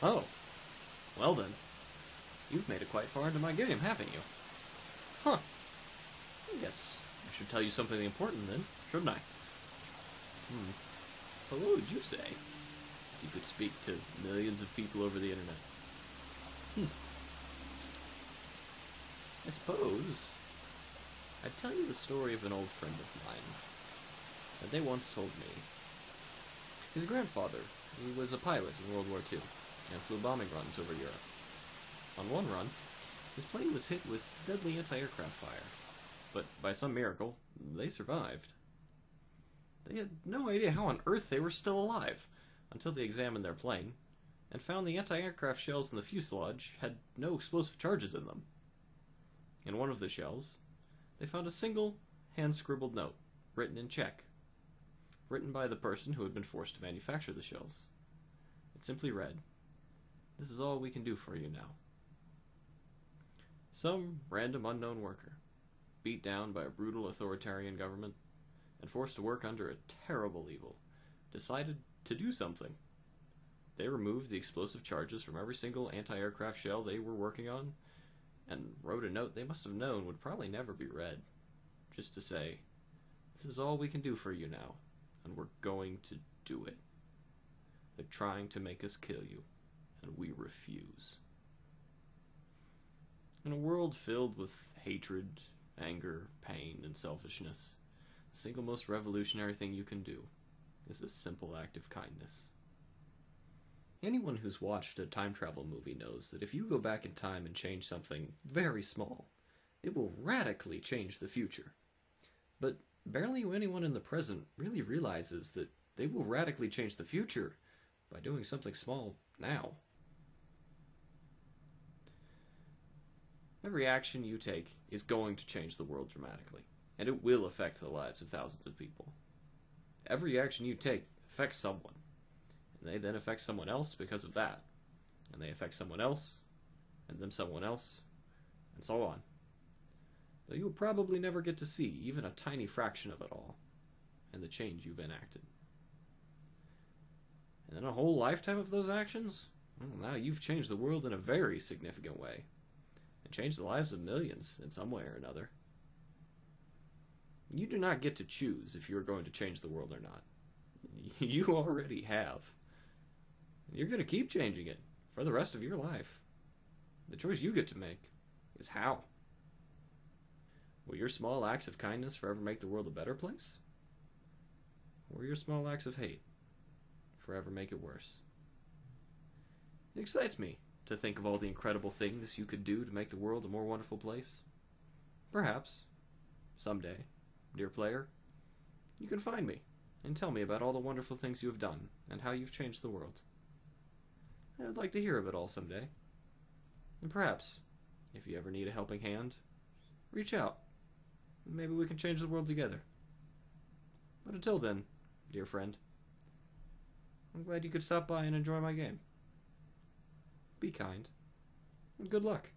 Oh, well then. You've made it quite far into my game, haven't you? Huh. I guess I should tell you something important then, shouldn't I? But what would you say if you could speak to millions of people over the internet? I suppose I'd tell you the story of an old friend of mine that they once told me. His grandfather, he was a pilot in World War II and flew bombing runs over Europe. On one run, his plane was hit with deadly anti-aircraft fire, but by some miracle, they survived. They had no idea how on earth they were still alive until they examined their plane and found the anti-aircraft shells in the fuselage had no explosive charges in them. In one of the shells, they found a single hand-scribbled note, written in Czech, written by the person who had been forced to manufacture the shells. It simply read, "This is all we can do for you now." Some random unknown worker, beat down by a brutal authoritarian government, and forced to work under a terrible evil, decided to do something. They removed the explosive charges from every single anti-aircraft shell they were working on, and wrote a note they must have known would probably never be read, just to say, "This is all we can do for you now, and we're going to do it. They're trying to make us kill you, and we refuse." In a world filled with hatred, anger, pain, and selfishness, the single most revolutionary thing you can do is this simple act of kindness. Anyone who's watched a time travel movie knows that if you go back in time and change something very small, it will radically change the future. But barely anyone in the present really realizes that they will radically change the future by doing something small now. Every action you take is going to change the world dramatically, and it will affect the lives of thousands of people. Every action you take affects someone, and they then affect someone else because of that, and they affect someone else, and then someone else, and so on. Though you'll probably never get to see even a tiny fraction of it all, and the change you've enacted. And then a whole lifetime of those actions? Well, now you've changed the world in a very significant way, and changed the lives of millions in some way or another. You do not get to choose if you are going to change the world or not. You already have. You're going to keep changing it for the rest of your life. The choice you get to make is how. Will your small acts of kindness forever make the world a better place? Or will your small acts of hate forever make it worse? It excites me to think of all the incredible things you could do to make the world a more wonderful place. Perhaps, someday, dear player, you can find me and tell me about all the wonderful things you have done and how you've changed the world. I'd like to hear of it all someday. And perhaps, if you ever need a helping hand, reach out. Maybe we can change the world together. But until then, dear friend, I'm glad you could stop by and enjoy my game. Be kind, and good luck.